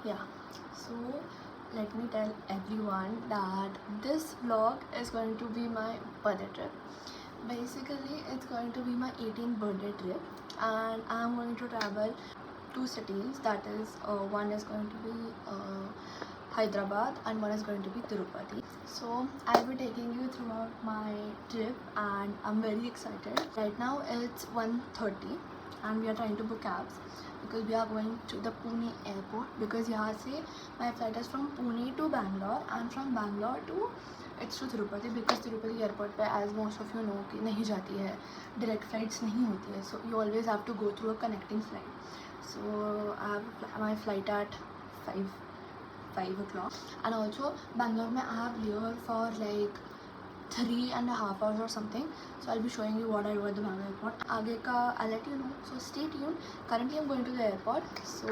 Yeah, so let me tell everyone that this vlog is going to be my birthday trip. Basically, it's going to be my 18th birthday trip, and I'm going to travel two cities. That is, one is going to be Hyderabad and one is going to be Tirupati. So I'll be taking you throughout my trip, and I'm very excited. Right now it's 1:30 and we are trying to book cabs because we are going to the Pune airport, because यहाँ से my flight is from Pune to Bangalore and from Bangalore to it's to Tirupati, because Tirupati airport पे, as most of you know, कि नहीं जाती है, direct flights नहीं होती है, so you always have to go through a connecting flight. So I have my flight at 5 o'clock, and also Bangalore में I have here for like 3.5 hours or something. So I'll be showing you what I do at the Bangalore airport. आगे का I'll let you know, so stay tuned. Currently I'm going to the airport, so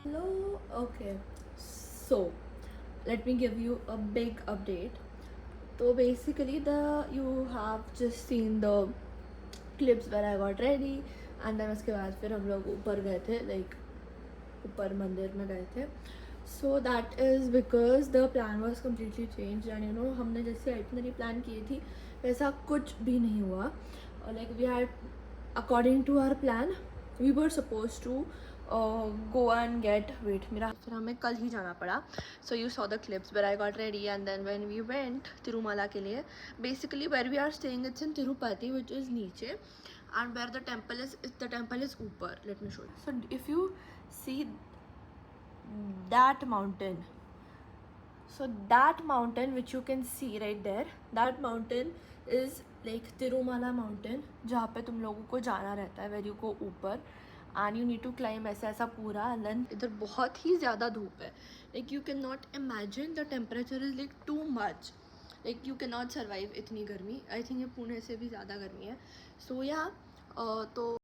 hello. Okay, so let me give you a big update. So basically, you have just seen the clips where I got ready, and then उसके बाद फिर हम लोग ऊपर गए थे, like ऊपर मंदिर में गए थे. So that is because the plan was completely changed, and you know, हमने जैसे आइटनरी प्लान की थी वैसा कुछ भी नहीं हुआ. Like we had, according to our plan, we were supposed to go and get, wait, मेरा फिर हमें कल ही जाना पड़ा. So you saw the clips where I got ready, and then when we went Tirumala के लिए, basically where we are staying, it's in Tirupati, which is नीचे, and where the temple is ऊपर. Let me show you. So if you see that mountain, so that mountain which you can see right there, that mountain is like Tirumala mountain, जहाँ पे तुम लोगों को जाना रहता है, where you go ऊपर and you need to climb ऐसा ऐसा पूरा, and then इधर बहुत ही ज़्यादा धूप है. Like you cannot imagine, the temperature is like too much. Like you cannot survive इतनी गर्मी. I think ये पुणे से भी ज़्यादा गर्मी है. So yeah, तो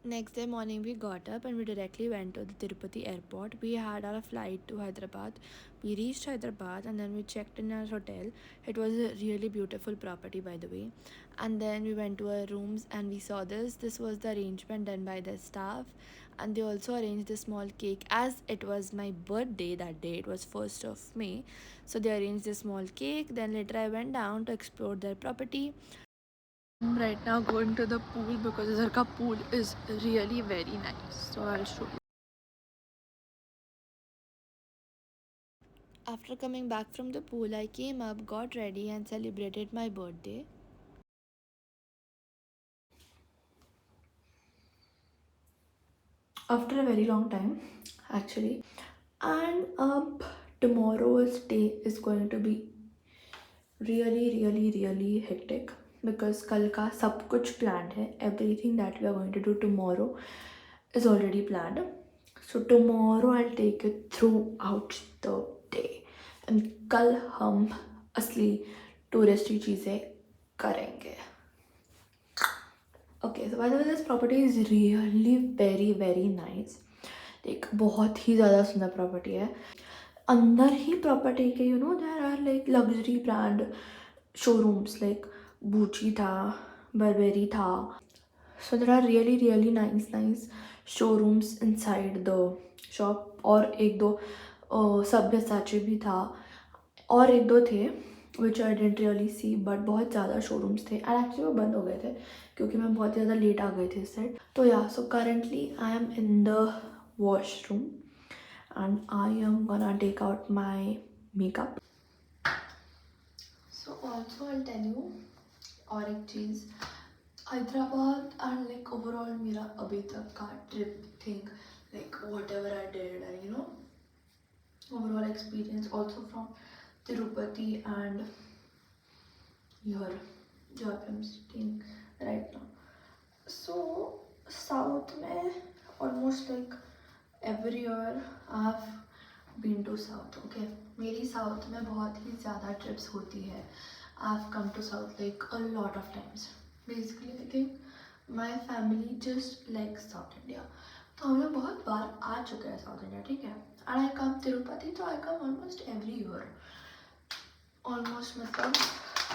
next day morning we got up and we directly went to the Tirupati airport. We had our flight to Hyderabad. We reached Hyderabad and then we checked in our hotel. It was a really beautiful property, by the way. And then we went to our rooms and we saw this. This was the arrangement done by the staff, and they also arranged a small cake, as it was my birthday that day. It was 1st of May, so they arranged a small cake. Then later I went down to explore their property. I'm right now going to the pool because इधर का pool is really very nice. So I'll show you. After coming back from the pool, I came up, got ready, and celebrated my birthday. After a very long time, actually. And tomorrow's day is going to be really hectic, because कल का सब कुछ planned है. Everything that we are going to do tomorrow is already planned. So tomorrow I'll take you throughout the day, and कल हम असली touristy चीज़ें करेंगे. Okay, so by the way, this property is really very nice. Like बहुत ही ज़्यादा सुंदर property है. अंदर ही property के, you know, there are like luxury brand showrooms like Gucci था, Burberry था. So there are really nice showrooms inside the shop. और एक दो Sabyasachi भी था, और एक दो थे which I didn't really see, but बहुत ज़्यादा showrooms थे, and actually वो बंद हो गए थे क्योंकि मैं बहुत ज़्यादा लेट आ गई थी इस साइड. तो yeah, so currently I am in the washroom and I am gonna take out my makeup. So also I'll tell you और एक चीज़, हैदराबाद एंड लाइक ओवरऑल मेरा अभी तक का trip thing like what ever I did and overall experience also from Tirupati and here job I'm staying right now. So south में almost like every year I have been to south. Okay, मेरी south में बहुत ही ज़्यादा trips होती है. I have come to south like a lot of times. Basically I think my family just likes South India. तो हम लोग बहुत बार आ चुके हैं साउथ इंडिया, ठीक है. एंड आई कम तिरुपति, तो I come almost every year, almost मतलब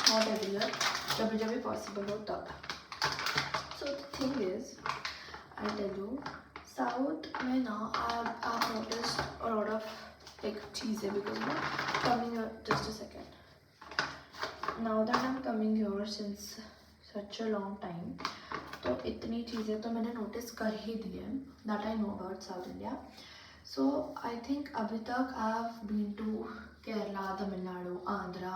नॉट एवरी ईयर, जब जब भी पॉसिबल हो तब. So the thing is I tell you, south में ना I noticed a lot of like चीज़ें बिकॉज ना coming just a second, now that I am coming here since such a long time, तो इतनी चीज़ें तो मैंने नोटिस कर ही दी है that I know about South India. So I think अभी तक I have been to Kerala, Tamil Nadu, Andhra,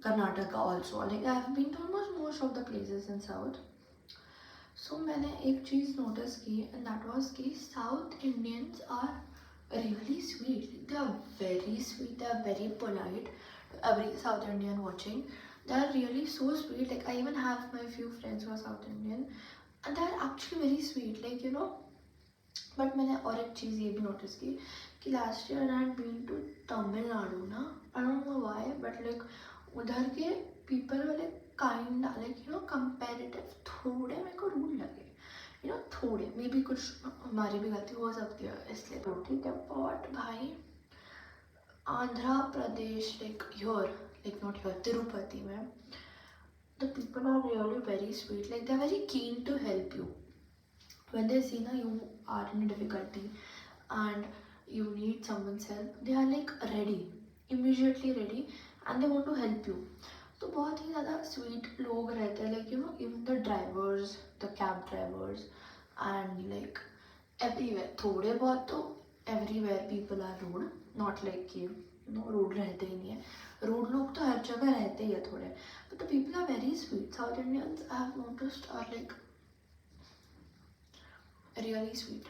Karnataka also, like I have been to almost most of the places in south. So मैंने एक चीज़ नोटिस की एंड दैट वाज कि South Indians are really sweet. They are very sweet, they are very polite to every South Indian watching. They are really so sweet. Like I even have my few friends who are South Indian and they are actually very sweet, like you know. But मैंने और एक चीज़ ये भी notice की कि last year I had been to Tamil Nadu ना, I don't know why but like उधर के पीपल वाले kind like you know comparative थोड़े मेरे को रूड लगे, यू नो थोड़े, मे बी कुछ हमारी भी गलती हो सकती है इसलिए, तो ठीक है. बट भाई Andhra Pradesh like here, like not here, Tirupati में the people are really very sweet, like they are very keen to help you when they see na you are in a difficulty and you need someone's help, they are like ready, immediately ready and they want to help you. तो बहुत ही ज़्यादा sweet लोग रहते हैं, like you know even the drivers, the cab drivers and like everywhere, थोड़े बहुत तो everywhere people are rude, not like कि यू नो रूड रहते ही नहीं है, रूड लोग तो हर जगह रहते ही है थोड़े, but the people are very sweet. South Indians I have noticed are like really sweet.